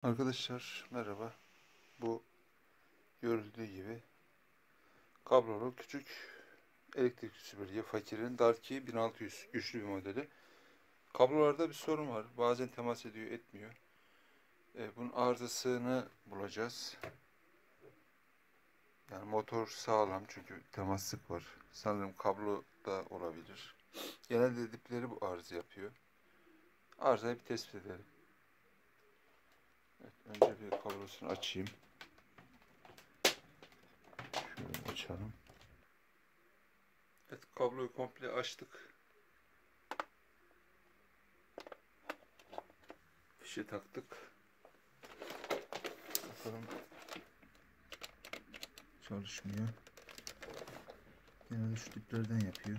Arkadaşlar merhaba. Bu görüldüğü gibi kablolu küçük elektrik süpürge Fakir'in darky 1600 güçlü bir modeli. Kablolarda bir sorun var. Bazen temas ediyor, etmiyor. Bunun arızasını bulacağız. Yani motor sağlam çünkü temas sık var. Sanırım kablo da olabilir. Genelde dipleri bu arıza yapıyor. Arızayı bir tespit edelim. Evet, önce bir kablosunu açayım. Şöyle açalım. Evet, kabloyu komple açtık. Fişe taktık. Bakalım. Çalışmıyor. Genelde şu diplerden yapıyor.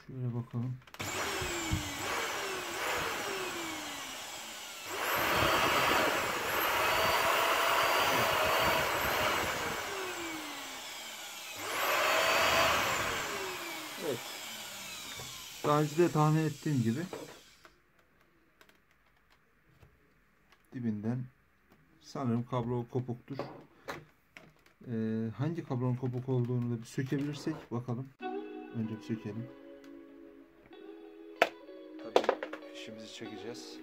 Şöyle bakalım. Evet. Daha önce de tahmin ettiğim gibi dibinden sanırım kablo kopuktur. Hangi kablonun kopuk olduğunu da bir sökebilirsek bakalım. Önce bir sökelim. Tabii fişimizi çekeceğiz.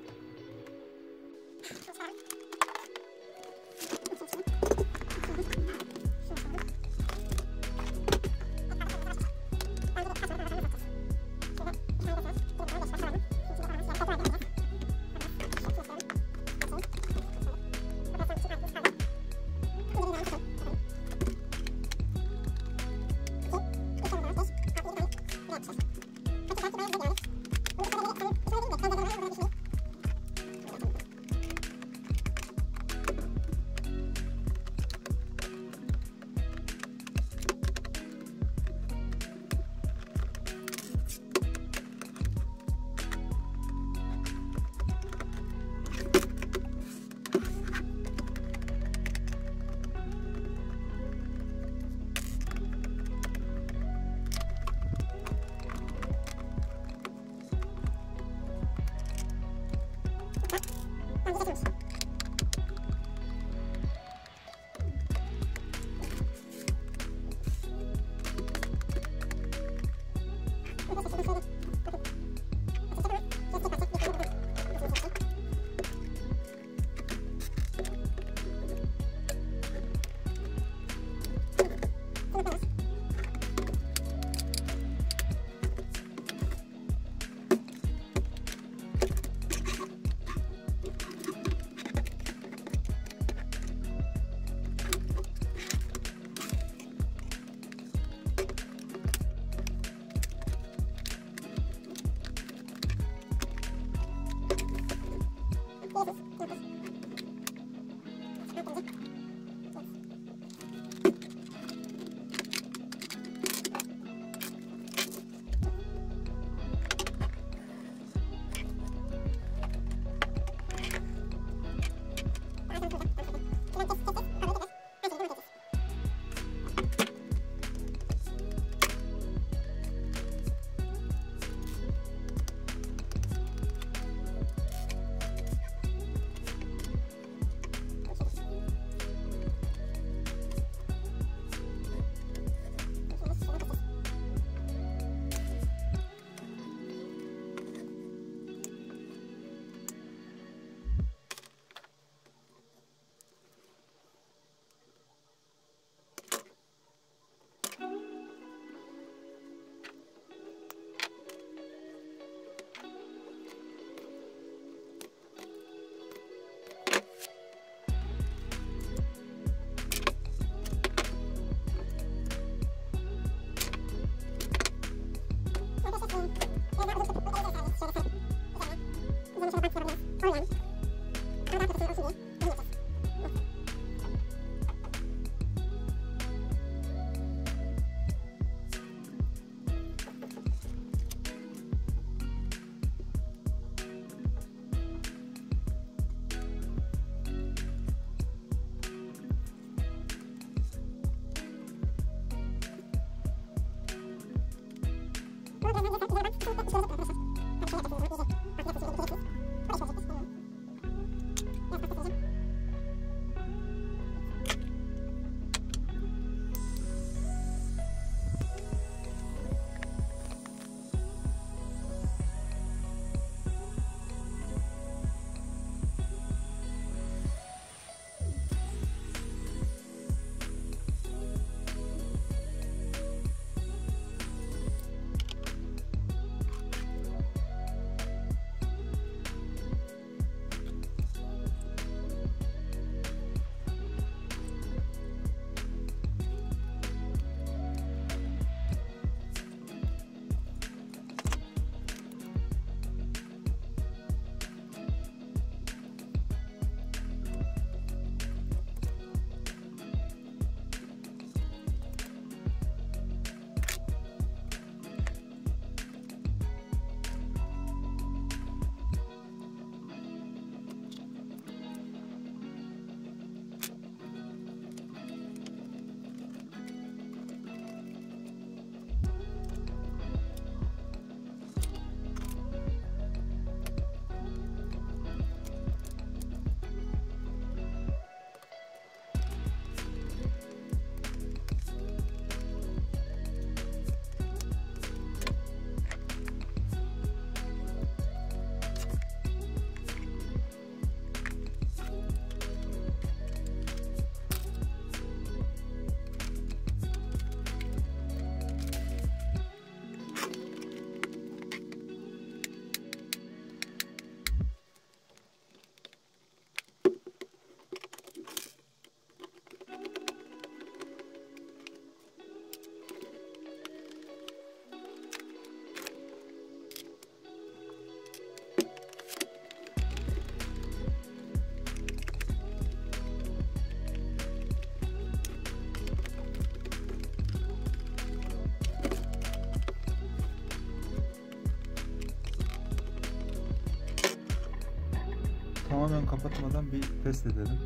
tamamen kapatmadan bir test edelim.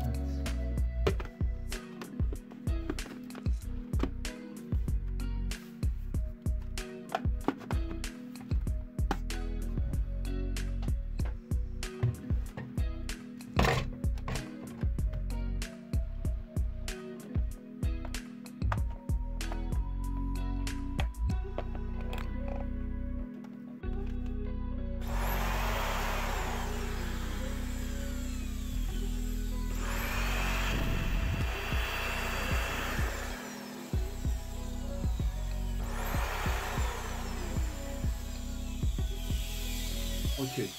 Evet. Okey.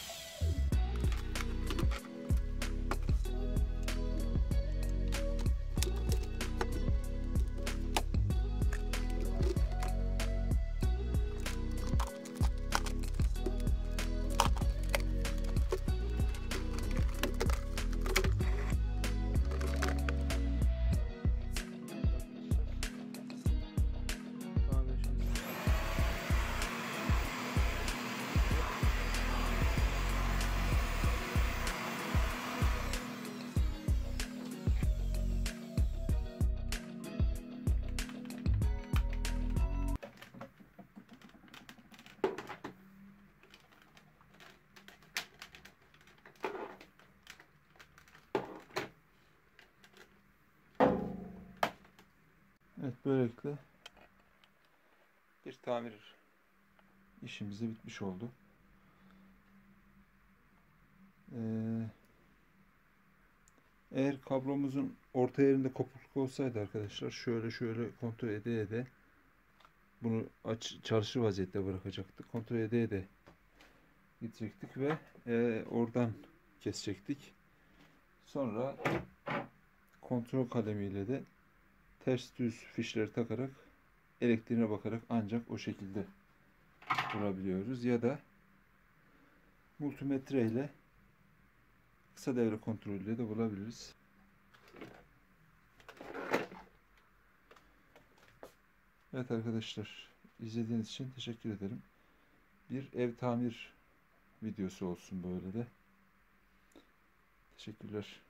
Evet, böylelikle bir tamir işimiz de bitmiş oldu. Eğer kablomuzun orta yerinde kopukluk olsaydı arkadaşlar şöyle kontrol ede bunu çalışır vaziyette bırakacaktık. Kontrol ede gidecektik ve oradan kesecektik. Sonra kontrol kalemiyle de ters düz fişleri takarak elektriğine bakarak ancak o şekilde bulabiliyoruz. Ya da multimetre ile kısa devre kontrolüyle de bulabiliriz. Evet arkadaşlar, izlediğiniz için teşekkür ederim. Bir ev tamir videosu olsun böyle de. Teşekkürler.